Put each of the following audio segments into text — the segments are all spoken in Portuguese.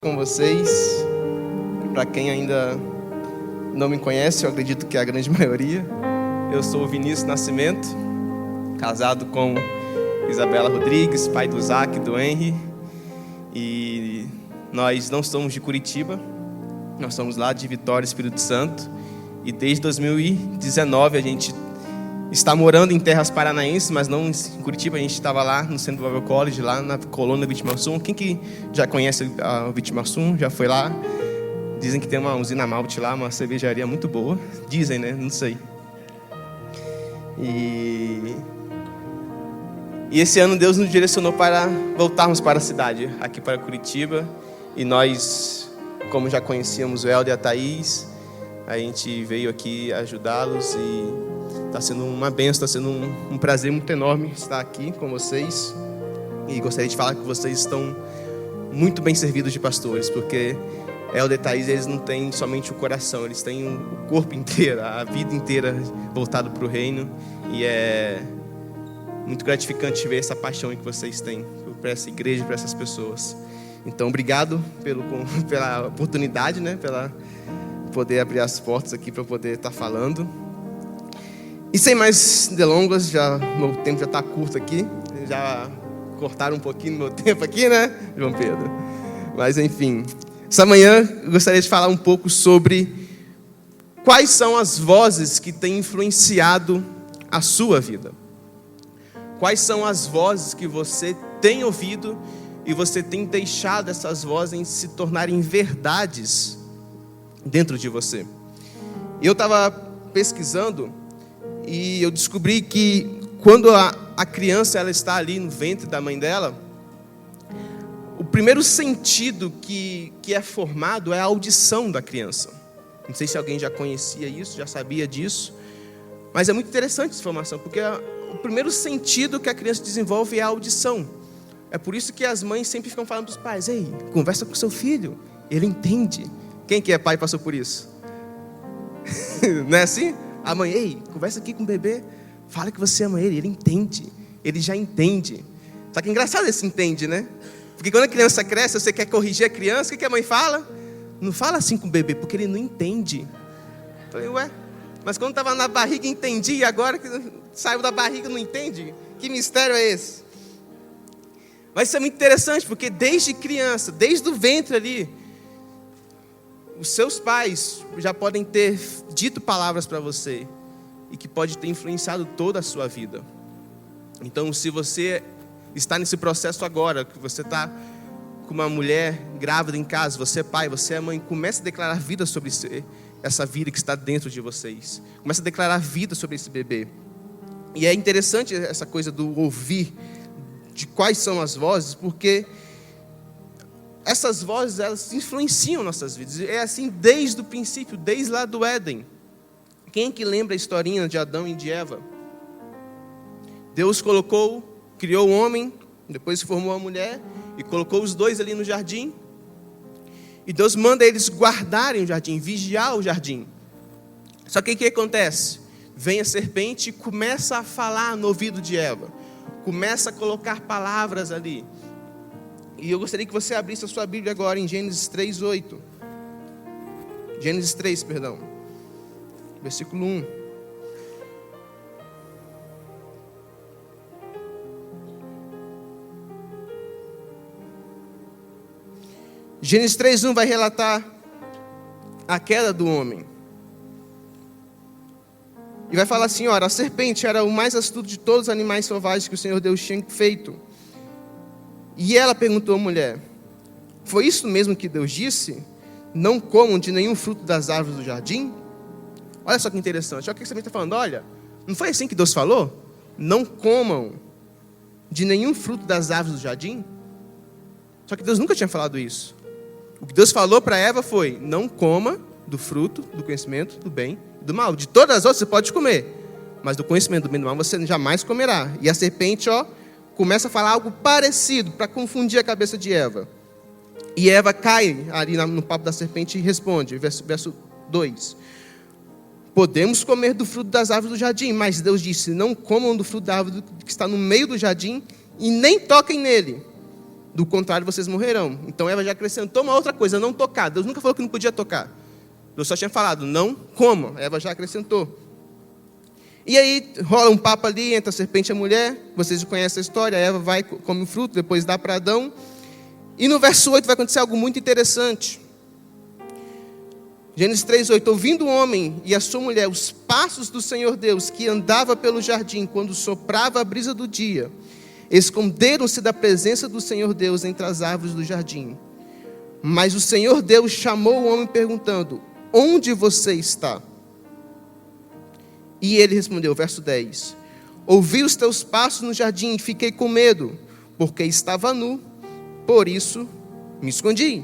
Com vocês. Para quem ainda não me conhece, eu acredito que é a grande maioria. Eu sou o Vinícius Nascimento, casado com Isabela Rodrigues, pai do Isaac e do Henry. E nós não somos de Curitiba, nós somos lá de Vitória, Espírito Santo. E desde 2019 a gente está morando em terras paranaenses, mas não em Curitiba. A gente estava lá no Centro Bible College, lá na colônia Vitimarsum. Quem que já conhece o Vitimarsum? Já foi lá? Dizem que tem uma usina malte lá, uma cervejaria muito boa. Dizem, né? Não sei. E esse ano Deus nos direcionou para voltarmos para a cidade, aqui para Curitiba. E nós, como já conhecíamos o Helder e a Thaís, a gente veio aqui ajudá-los e está sendo uma bênção, está sendo um prazer muito enorme estar aqui com vocês. E gostaria de falar que vocês estão muito bem servidos de pastores, porque Helder e Thaís, eles não têm somente o coração, eles têm o corpo inteiro, a vida inteira voltado para o reino. E é muito gratificante ver essa paixão que vocês têm para essa igreja, para essas pessoas. Então, obrigado pela oportunidade, né, pela poder abrir as portas aqui para poder estar falando. E sem mais delongas, meu tempo já está curto aqui. Já cortaram um pouquinho do meu tempo aqui, né, João Pedro? Mas enfim, essa manhã eu gostaria de falar um pouco sobre quais são as vozes que têm influenciado a sua vida. Quais são as vozes que você tem ouvido e você tem deixado essas vozes se tornarem verdades dentro de você. Eu estava pesquisando e eu descobri que quando a criança ela está ali no ventre da mãe dela, o primeiro sentido que é formado é a audição da criança. Não sei se alguém já conhecia isso, já sabia disso, mas é muito interessante essa informação, porque o primeiro sentido que a criança desenvolve é a audição. É por isso que as mães sempre ficam falando para os pais: ei, conversa com seu filho, ele entende. Quem que é pai e passou por isso? Não é assim? A mãe: ei, conversa aqui com o bebê, fala que você ama ele, ele entende, ele já entende. Só que é engraçado esse entende, né? Porque quando a criança cresce, você quer corrigir a criança, o que a mãe fala? Não fala assim com o bebê, porque ele não entende. Eu falei, ué, mas quando estava na barriga entendi, e agora que saiu da barriga não entende? Que mistério é esse? Mas isso é muito interessante, porque desde criança, desde o ventre ali, os seus pais já podem ter dito palavras para você e que pode ter influenciado toda a sua vida. Então, se você está nesse processo agora, que você está com uma mulher grávida em casa, você é pai, você é mãe, comece a declarar vida sobre essa vida que está dentro de vocês. Comece a declarar vida sobre esse bebê. E é interessante essa coisa do ouvir, de quais são as vozes, porque essas vozes, elas influenciam nossas vidas. É assim desde o princípio, desde lá do Éden. Quem que lembra a historinha de Adão e de Eva? Deus criou o homem, depois formou a mulher e colocou os dois ali no jardim. E Deus manda eles guardarem o jardim, vigiar o jardim. Só que o que acontece? Vem a serpente e começa a falar no ouvido de Eva. Começa a colocar palavras ali. E eu gostaria que você abrisse a sua Bíblia agora em Gênesis 3:8. Gênesis 3, perdão. Versículo 1. Gênesis 3:1 vai relatar a queda do homem. E vai falar assim, ora, a serpente era o mais astuto de todos os animais selvagens que o Senhor Deus tinha feito. E ela perguntou à mulher: foi isso mesmo que Deus disse? Não comam de nenhum fruto das árvores do jardim? Olha só que interessante. Olha o que você está falando. Olha, não foi assim que Deus falou? Não comam de nenhum fruto das árvores do jardim? Só que Deus nunca tinha falado isso. O que Deus falou para Eva foi: não coma do fruto do conhecimento do bem e do mal. De todas as outras você pode comer, mas do conhecimento do bem e do mal você jamais comerá. E a serpente, começa a falar algo parecido para confundir a cabeça de Eva. E Eva cai ali no papo da serpente e responde, verso 2. Podemos comer do fruto das árvores do jardim, mas Deus disse: não comam do fruto da árvore que está no meio do jardim e nem toquem nele, do contrário vocês morrerão. Então Eva já acrescentou uma outra coisa, não tocar. Deus nunca falou que não podia tocar. Deus só tinha falado, não coma. Eva já acrescentou. E aí rola um papo ali entre a serpente e a mulher. Vocês conhecem a história. A Eva vai, come o fruto, depois dá para Adão. E no verso 8 vai acontecer algo muito interessante. Gênesis 3:8. Ouvindo o homem e a sua mulher os passos do Senhor Deus, que andava pelo jardim quando soprava a brisa do dia, esconderam-se da presença do Senhor Deus entre as árvores do jardim. Mas o Senhor Deus chamou o homem perguntando, onde você está? E ele respondeu, verso 10. Ouvi os teus passos no jardim e fiquei com medo, porque estava nu, por isso me escondi.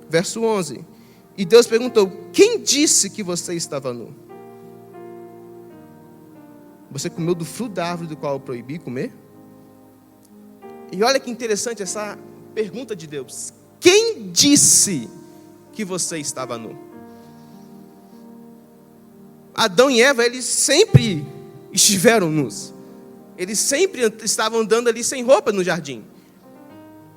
Verso 11. E Deus perguntou, quem disse que você estava nu? Você comeu do fruto da árvore do qual eu proibi comer? E olha que interessante essa pergunta de Deus. Quem disse que você estava nu? Adão e Eva, eles sempre estiveram nus. Eles sempre estavam andando ali sem roupa no jardim.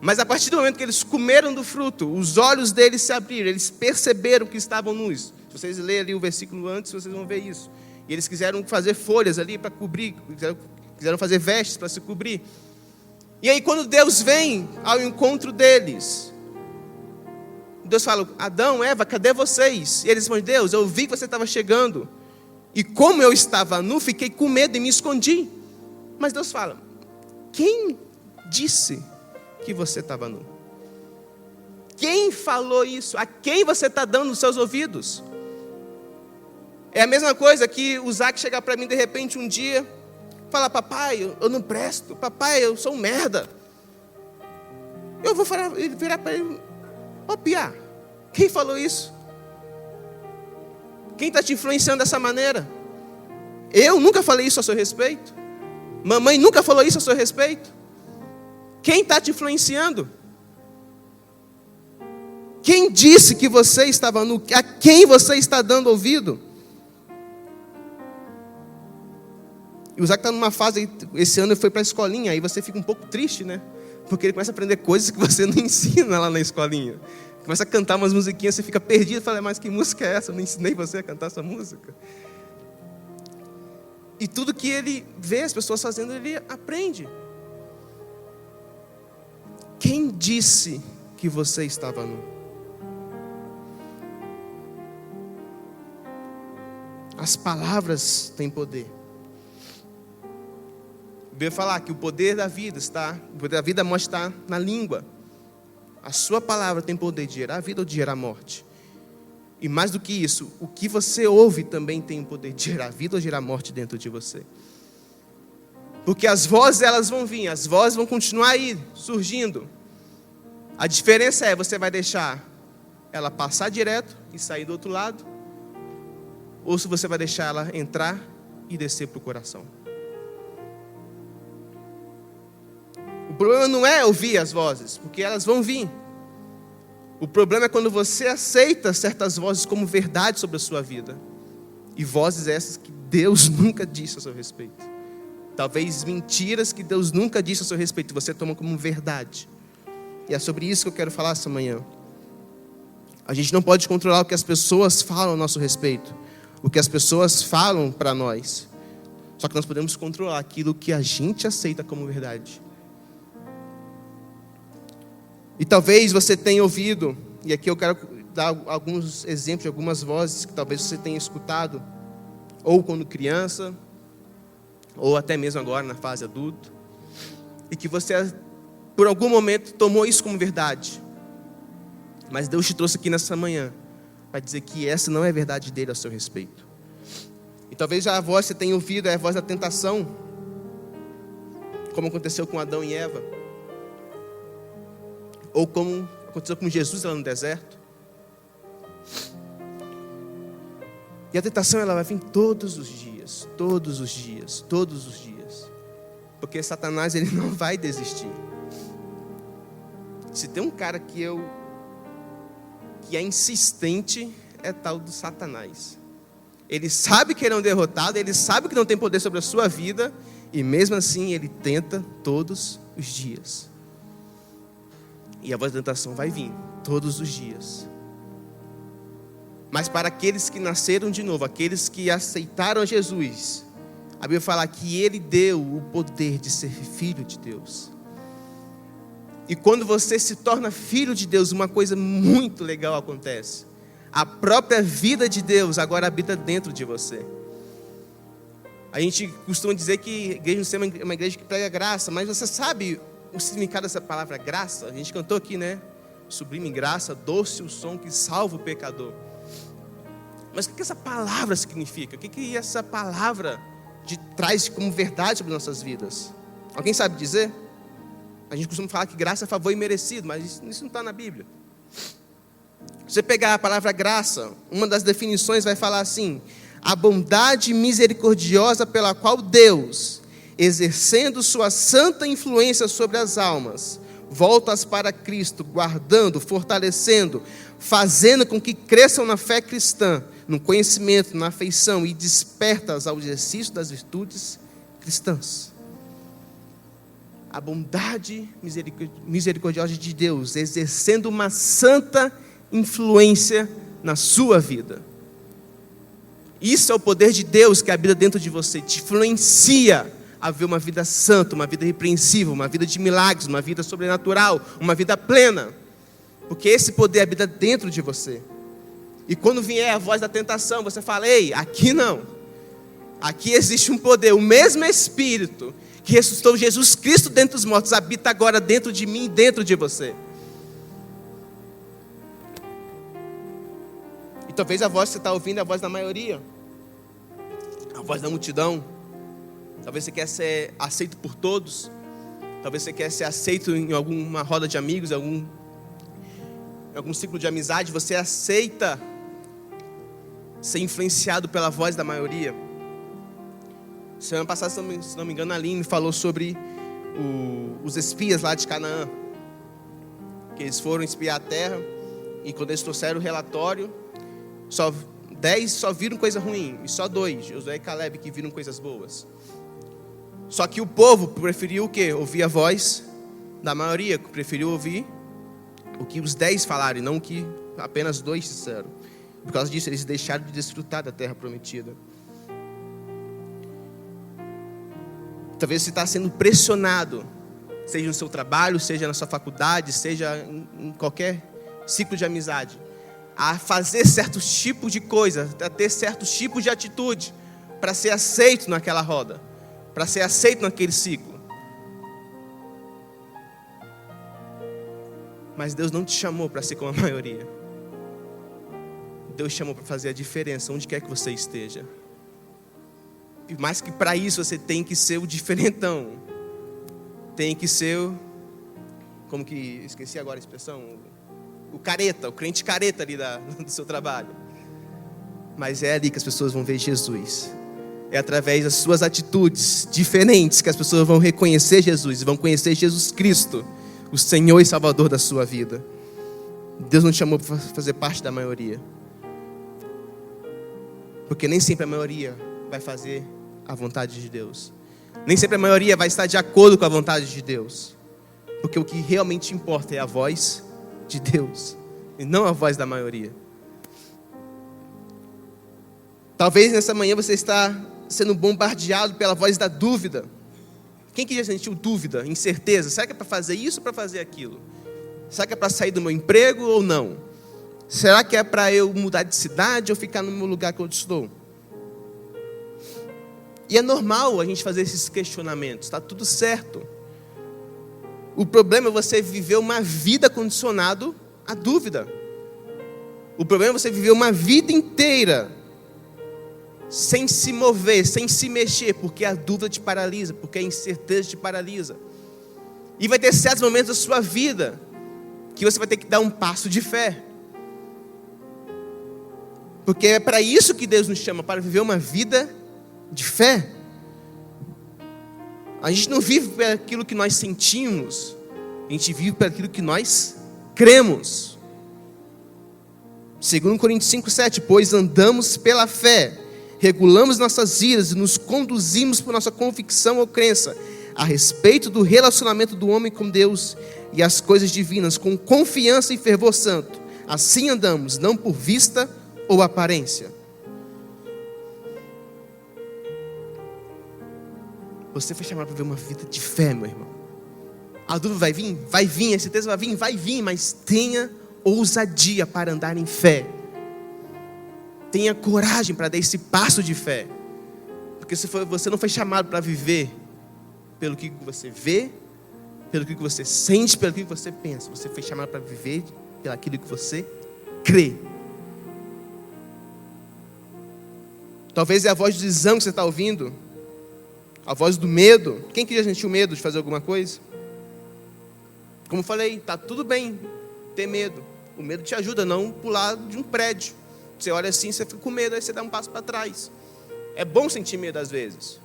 Mas a partir do momento que eles comeram do fruto, os olhos deles se abriram, eles perceberam que estavam nus. Se vocês lerem ali o versículo antes, vocês vão ver isso. E eles quiseram fazer folhas ali para cobrir, quiseram fazer vestes para se cobrir. E aí quando Deus vem ao encontro deles, Deus fala, Adão, Eva, cadê vocês? E eles respondem, Deus, eu vi que você estava chegando. E como eu estava nu, fiquei com medo e me escondi. Mas Deus fala, quem disse que você estava nu? Quem falou isso? A quem você está dando os seus ouvidos? É a mesma coisa que o Zac chegar para mim de repente um dia, falar, papai, eu não presto, papai, eu sou um merda. Eu vou virar para ele, ô Pia, quem falou isso? Quem está te influenciando dessa maneira? Eu nunca falei isso a seu respeito. Mamãe nunca falou isso a seu respeito. Quem está te influenciando? Quem disse que você estava nu? A quem você está dando ouvido? E o Zac está numa fase, esse ano ele foi para a escolinha, aí você fica um pouco triste, né? Porque ele começa a aprender coisas que você não ensina lá na escolinha. Começa a cantar umas musiquinhas, você fica perdido, fala, mas que música é essa? Eu não ensinei você a cantar essa música. E tudo que ele vê as pessoas fazendo, ele aprende. Quem disse que você estava nu? As palavras têm poder. Eu devo falar que o poder da vida está na língua. A sua palavra tem poder de gerar vida ou de gerar morte. E mais do que isso, o que você ouve também tem o poder de gerar vida ou gerar morte dentro de você. Porque as vozes, elas vão vir, as vozes vão continuar aí, surgindo. A diferença é, você vai deixar ela passar direto e sair do outro lado, ou se você vai deixar ela entrar e descer para o coração. O problema não é ouvir as vozes, porque elas vão vir. O problema é quando você aceita certas vozes como verdade sobre a sua vida. E vozes essas que Deus nunca disse a seu respeito. Talvez mentiras que Deus nunca disse a seu respeito, você toma como verdade. E é sobre isso que eu quero falar essa manhã. A gente não pode controlar o que as pessoas falam a nosso respeito, o que as pessoas falam para nós. Só que nós podemos controlar aquilo que a gente aceita como verdade. E talvez você tenha ouvido, e aqui eu quero dar alguns exemplos de algumas vozes que talvez você tenha escutado, ou quando criança, ou até mesmo agora na fase adulto, e que você, por algum momento, tomou isso como verdade. Mas Deus te trouxe aqui nessa manhã para dizer que essa não é a verdade dele a seu respeito. E talvez a voz que você tenha ouvido é a voz da tentação, como aconteceu com Adão e Eva, ou como aconteceu com Jesus lá no deserto. E a tentação, ela vai vir todos os dias, todos os dias, todos os dias. Porque Satanás, ele não vai desistir. Se tem um cara que é insistente, é tal do Satanás. Ele sabe que ele é um derrotado, ele sabe que não tem poder sobre a sua vida, e mesmo assim ele tenta todos os dias. E a voz da tentação vai vir todos os dias. Mas para aqueles que nasceram de novo, aqueles que aceitaram Jesus, a Bíblia fala que Ele deu o poder de ser filho de Deus. E quando você se torna filho de Deus, uma coisa muito legal acontece. A própria vida de Deus agora habita dentro de você. A gente costuma dizer que a igreja do Senhor é uma igreja que prega graça, mas você sabe o significado dessa palavra graça? A gente cantou aqui, né? Sublime graça, doce o som que salva o pecador. Mas o que essa palavra significa? O que essa palavra traz como verdade sobre nossas vidas? Alguém sabe dizer? A gente costuma falar que graça é favor imerecido, mas isso não está na Bíblia. Se você pegar a palavra graça, uma das definições vai falar assim: a bondade misericordiosa pela qual Deus, exercendo sua santa influência sobre as almas, volta-as para Cristo, guardando, fortalecendo, fazendo com que cresçam na fé cristã, no conhecimento, na afeição, e desperta-as ao exercício das virtudes cristãs. A bondade misericordiosa de Deus, exercendo uma santa influência na sua vida. Isso é o poder de Deus que habita dentro de você, te influencia a ver uma vida santa, uma vida irrepreensível, uma vida de milagres, uma vida sobrenatural, uma vida plena. Porque esse poder habita dentro de você. E quando vier a voz da tentação, você fala: ei, aqui não. Aqui existe um poder, o mesmo Espírito que ressuscitou Jesus Cristo dentre os mortos, habita agora dentro de mim e dentro de você. E talvez a voz que você está ouvindo é a voz da maioria, a voz da multidão. Talvez você quer ser aceito por todos. Talvez você quer ser aceito em alguma roda de amigos, em algum ciclo de amizade. Você aceita ser influenciado pela voz da maioria. Semana passada, se não me engano, a Aline falou sobre os espias lá de Canaã, que eles foram espiar a terra, e quando eles trouxeram o relatório, 10 só viram coisa ruim, e só 2, Josué e Caleb, que viram coisas boas. Só que o povo preferiu o quê? Ouvir a voz da maioria, preferiu ouvir o que os 10 falaram, e não o que apenas 2 disseram. Por causa disso, eles deixaram de desfrutar da terra prometida. Talvez você está sendo pressionado, seja no seu trabalho, seja na sua faculdade, seja em qualquer ciclo de amizade, a fazer certos tipos de coisas, a ter certos tipos de atitude, para ser aceito naquela roda, para ser aceito naquele ciclo. Mas Deus não te chamou para ser como a maioria. Deus te chamou para fazer a diferença onde quer que você esteja. E mais que para isso você tem que ser o diferentão. Tem que ser como que, esqueci agora a expressão, o careta, o crente careta ali do seu trabalho. Mas é ali que as pessoas vão ver Jesus. É através das suas atitudes diferentes que as pessoas vão reconhecer Jesus e vão conhecer Jesus Cristo, o Senhor e Salvador da sua vida. Deus não te chamou para fazer parte da maioria. Porque nem sempre a maioria vai fazer a vontade de Deus. Nem sempre a maioria vai estar de acordo com a vontade de Deus. Porque o que realmente importa é a voz de Deus e não a voz da maioria. Talvez nessa manhã você está sendo bombardeado pela voz da dúvida. Quem que já sentiu dúvida, incerteza? Será que é para fazer isso ou para fazer aquilo? Será que é para sair do meu emprego ou não? Será que é para eu mudar de cidade ou ficar no meu lugar que eu estou? E é normal a gente fazer esses questionamentos, está tudo certo. O problema é você viver uma vida condicionado à dúvida. O problema é você viver uma vida inteira sem se mover, sem se mexer, porque a dúvida te paralisa, porque a incerteza te paralisa. E vai ter certos momentos da sua vida que você vai ter que dar um passo de fé. Porque é para isso que Deus nos chama, para viver uma vida de fé. A gente não vive por aquilo que nós sentimos, a gente vive por aquilo que nós cremos. 2 Coríntios 5,7: pois andamos pela fé, regulamos nossas vidas e nos conduzimos por nossa convicção ou crença, a respeito do relacionamento do homem com Deus e as coisas divinas, com confiança e fervor santo. Assim andamos, não por vista ou aparência. Você foi chamado para viver uma vida de fé, meu irmão. A dúvida vai vir? Vai vir. A certeza vai vir? Vai vir. Mas tenha ousadia para andar em fé. Tenha coragem para dar esse passo de fé. Porque você não foi chamado para viver pelo que você vê, pelo que você sente, pelo que você pensa. Você foi chamado para viver pelo aquilo que você crê. Talvez é a voz do desânimo que você está ouvindo. A voz do medo. Quem que já sentiu medo de fazer alguma coisa? Como eu falei, está tudo bem ter medo. O medo te ajuda a não pular de um prédio. Você olha assim, você fica com medo, aí você dá um passo para trás. É bom sentir medo às vezes.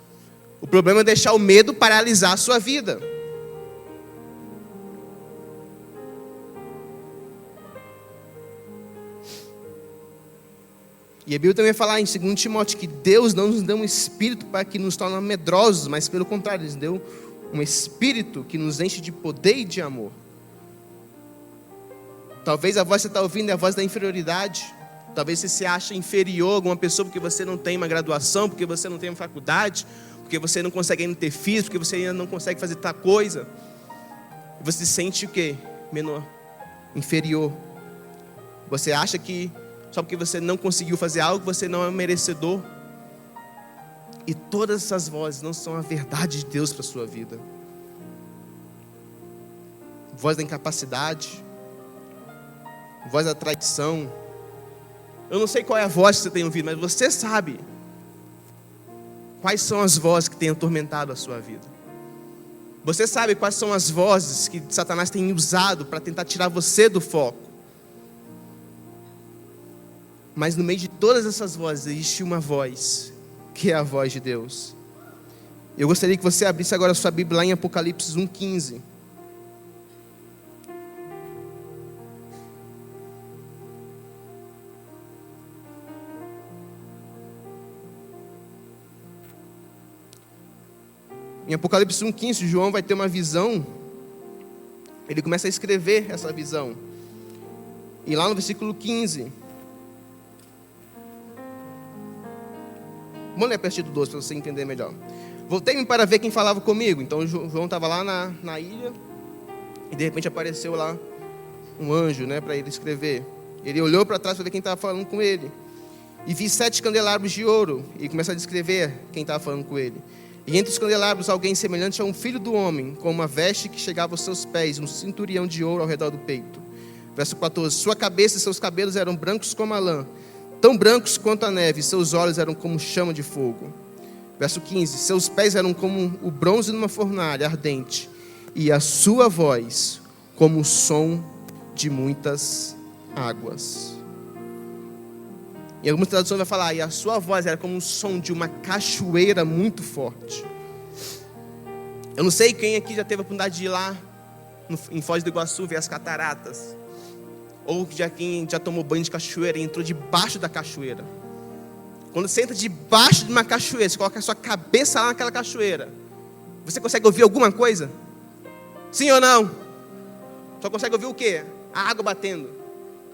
O problema é deixar o medo paralisar a sua vida. E a Bíblia também fala em 2 Timóteo que Deus não nos deu um espírito para que nos torne medrosos, mas pelo contrário, Ele nos deu um espírito que nos enche de poder e de amor. Talvez a voz que você está ouvindo é a voz da inferioridade. Talvez você se ache inferior a alguma pessoa porque você não tem uma graduação, porque você não tem uma faculdade, porque você não consegue ainda ter filhos, porque você ainda não consegue fazer tal coisa. Você se sente o quê? Menor, inferior. Você acha que só porque você não conseguiu fazer algo, você não é merecedor. E todas essas vozes não são a verdade de Deus para a sua vida. Voz da incapacidade, voz da traição. Eu não sei qual é a voz que você tem ouvido, mas você sabe quais são as vozes que têm atormentado a sua vida. Você sabe quais são as vozes que Satanás tem usado para tentar tirar você do foco. Mas no meio de todas essas vozes existe uma voz, que é a voz de Deus. Eu gostaria que você abrisse agora a sua Bíblia lá em Apocalipse 1:15. Em Apocalipse 1:15, João vai ter uma visão. Ele começa a escrever essa visão. E lá no versículo 15... Vamos ler a partir do 12 para você entender melhor. Voltei-me para ver quem falava comigo. Então João estava lá na ilha. E de repente apareceu lá um anjo, para ele escrever. Ele olhou para trás para ver quem estava falando com ele. E vi 7 candelabros de ouro. E começa a descrever quem estava falando com ele. E entre os candelabros alguém semelhante a um filho do homem, com uma veste que chegava aos seus pés, um cinturão de ouro ao redor do peito. Verso 14. Sua cabeça e seus cabelos eram brancos como a lã, tão brancos quanto a neve, seus olhos eram como chama de fogo. Verso 15, seus pés eram como o bronze numa fornalha ardente, e a sua voz como o som de muitas águas. Em algumas traduções vai falar, e a sua voz era como o som de uma cachoeira muito forte. Eu não sei quem aqui já teve a oportunidade de ir lá em Foz do Iguaçu ver as cataratas. Ou quem já tomou banho de cachoeira e entrou debaixo da cachoeira. Quando você entra debaixo de uma cachoeira, você coloca a sua cabeça lá naquela cachoeira, você consegue ouvir alguma coisa? Sim ou não? Só consegue ouvir o quê? A água batendo.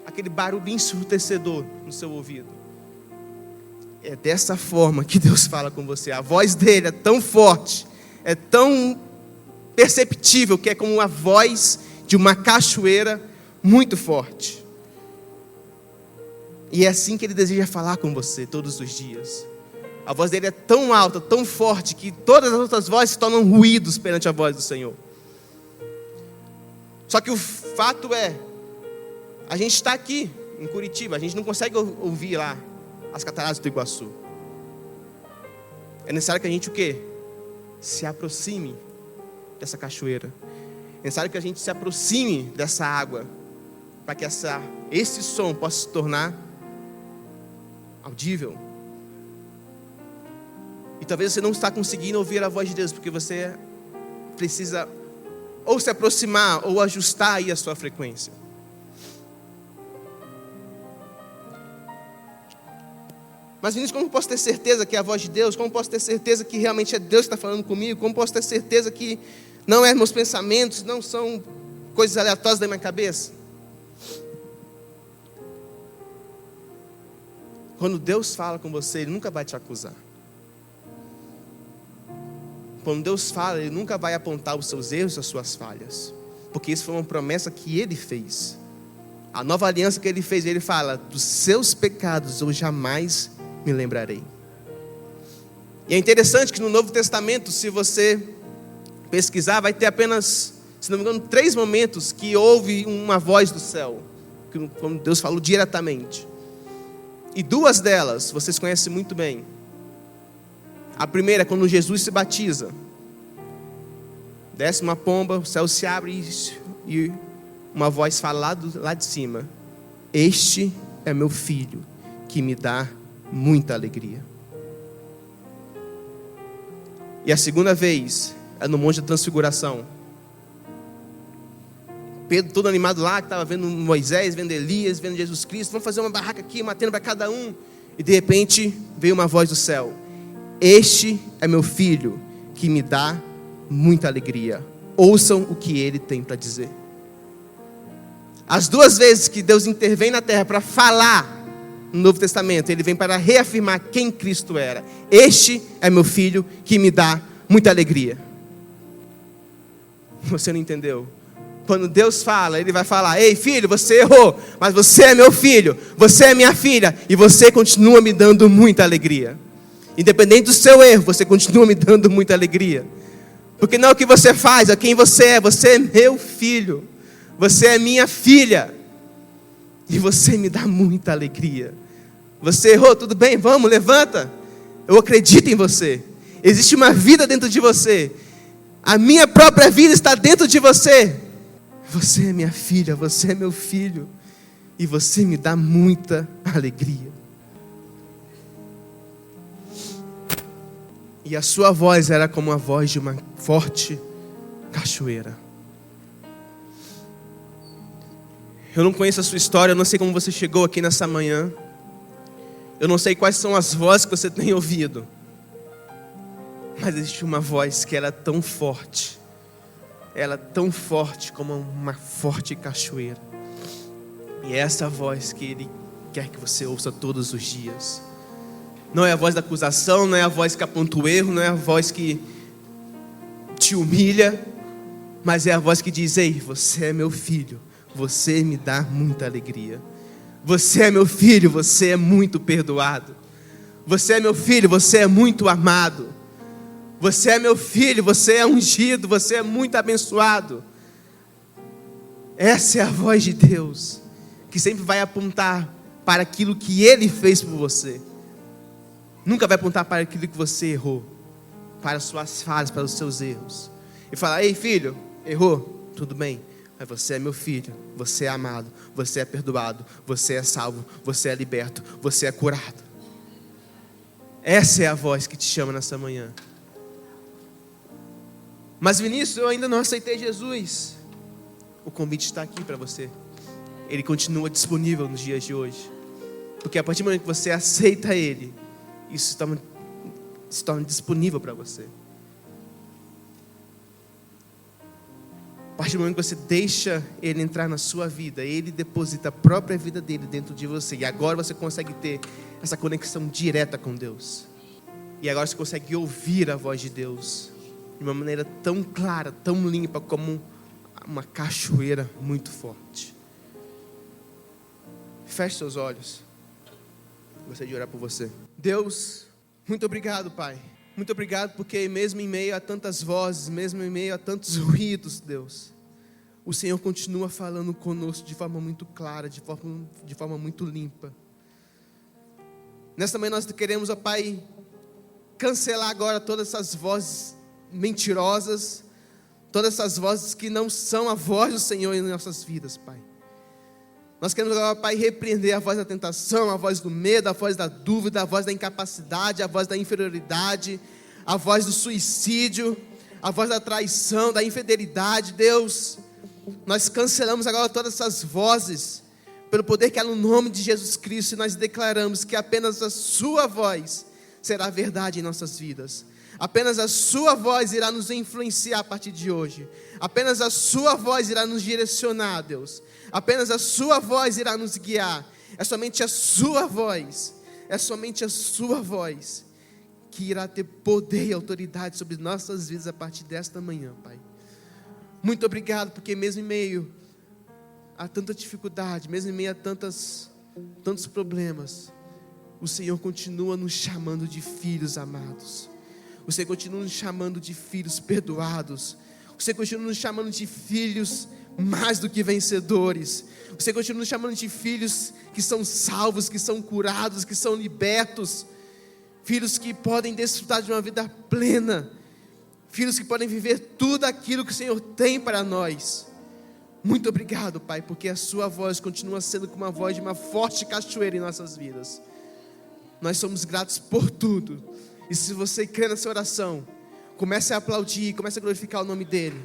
Aquele barulho ensurdecedor no seu ouvido. É dessa forma que Deus fala com você. A voz dele é tão forte, é tão perceptível, que é como a voz de uma cachoeira muito forte. E é assim que ele deseja falar com você todos os dias. A voz dele é tão alta, tão forte, que todas as outras vozes se tornam ruídos perante a voz do Senhor. Só que o fato é, a gente está aqui em Curitiba, a gente não consegue ouvir lá as cataratas do Iguaçu. É necessário que a gente o quê? Se aproxime dessa cachoeira. É necessário que a gente se aproxime dessa água, para que esse som possa se tornar audível. E talvez você não está conseguindo ouvir a voz de Deus, porque você precisa ou se aproximar, ou ajustar aí a sua frequência. Mas Vinícius, como posso ter certeza que é a voz de Deus? Como posso ter certeza que realmente é Deus que está falando comigo? Como posso ter certeza que não é meus pensamentos, não são coisas aleatórias da minha cabeça? Quando Deus fala com você, Ele nunca vai te acusar. Quando Deus fala, Ele nunca vai apontar os seus erros, as suas falhas. Porque isso foi uma promessa que Ele fez. A nova aliança que Ele fez, Ele fala: dos seus pecados eu jamais me lembrarei. E é interessante que no Novo Testamento, se você pesquisar, vai ter apenas, se não me engano, 3 momentos que houve uma voz do céu, quando Deus falou diretamente. E 2 delas, vocês conhecem muito bem. A primeira é quando Jesus se batiza. Desce uma pomba, o céu se abre e uma voz fala lá de cima: este é meu filho, que me dá muita alegria. E a segunda vez é no Monte da Transfiguração. Pedro todo animado lá, que estava vendo Moisés, vendo Elias, vendo Jesus Cristo. Vamos fazer uma barraca aqui, matando para cada um. E de repente veio uma voz do céu: este é meu filho, que me dá muita alegria. Ouçam o que ele tem para dizer. As 2 vezes que Deus intervém na terra para falar no Novo Testamento, Ele vem para reafirmar quem Cristo era. Este é meu filho, que me dá muita alegria. Você não entendeu? Quando Deus fala, Ele vai falar: ei filho, você errou, mas você é meu filho, você é minha filha, e você continua me dando muita alegria. Independente do seu erro, você continua me dando muita alegria. Porque não é o que você faz, é quem você é meu filho, você é minha filha, e você me dá muita alegria. Você errou, tudo bem, vamos, levanta. Eu acredito em você. Existe uma vida dentro de você. A minha própria vida está dentro de você. Você é minha filha, você é meu filho, e você me dá muita alegria. E a sua voz era como a voz de uma forte cachoeira. Eu não conheço a sua história, eu não sei como você chegou aqui nessa manhã. Eu não sei quais são as vozes que você tem ouvido. Mas existe uma voz que ela é tão forte. Ela é tão forte como uma forte cachoeira. E é essa voz que Ele quer que você ouça todos os dias. Não é a voz da acusação, não é a voz que aponta o erro, não é a voz que te humilha, mas é a voz que diz: ei, você é meu filho, você me dá muita alegria. Você é meu filho, você é muito perdoado. Você é meu filho, você é muito amado. Você é meu filho, você é ungido, você é muito abençoado. Essa é a voz de Deus, que sempre vai apontar para aquilo que Ele fez por você. Nunca vai apontar para aquilo que você errou, para as suas falhas, para os seus erros. E falar: ei filho, errou, tudo bem, mas você é meu filho, você é amado, você é perdoado, você é salvo, você é liberto, você é curado. Essa é a voz que te chama nessa manhã. Mas Vinícius, eu ainda não aceitei Jesus. O convite está aqui para você. Ele continua disponível nos dias de hoje. Porque a partir do momento que você aceita Ele, isso se torna disponível para você. A partir do momento que você deixa Ele entrar na sua vida, Ele deposita a própria vida dele dentro de você. E agora você consegue ter essa conexão direta com Deus. E agora você consegue ouvir a voz de Deus de uma maneira tão clara, tão limpa, como uma cachoeira muito forte. Feche seus olhos. Gostaria de orar por você. Deus, muito obrigado, Pai. Muito obrigado porque mesmo em meio a tantas vozes, mesmo em meio a tantos ruídos, Deus, o Senhor continua falando conosco de forma muito clara, de forma muito limpa. Nesta manhã nós queremos, ó Pai, cancelar agora todas essas vozes mentirosas, todas essas vozes que não são a voz do Senhor em nossas vidas, Pai. Nós queremos agora, Pai, repreender a voz da tentação, a voz do medo, a voz da dúvida, a voz da incapacidade, a voz da inferioridade, a voz do suicídio, a voz da traição, da infidelidade. Deus, nós cancelamos agora todas essas vozes, pelo poder que há no nome de Jesus Cristo, e nós declaramos que apenas a sua voz será verdade em nossas vidas. Apenas a sua voz irá nos influenciar a partir de hoje. Apenas a sua voz irá nos direcionar, Deus. Apenas a sua voz irá nos guiar. É somente a sua voz. É somente a sua voz que irá ter poder e autoridade sobre nossas vidas a partir desta manhã, Pai. Muito obrigado, porque mesmo em meio a tanta dificuldade, mesmo em meio a tantos problemas, o Senhor continua nos chamando de filhos amados. O Senhor continua nos chamando de filhos perdoados. O Senhor continua nos chamando de filhos mais do que vencedores. O Senhor continua nos chamando de filhos que são salvos, que são curados, que são libertos. Filhos que podem desfrutar de uma vida plena. Filhos que podem viver tudo aquilo que o Senhor tem para nós. Muito obrigado, Pai, porque a sua voz continua sendo como a voz de uma forte cachoeira em nossas vidas. Nós somos gratos por tudo. E se você crê nessa oração, comece a aplaudir, comece a glorificar o nome dEle.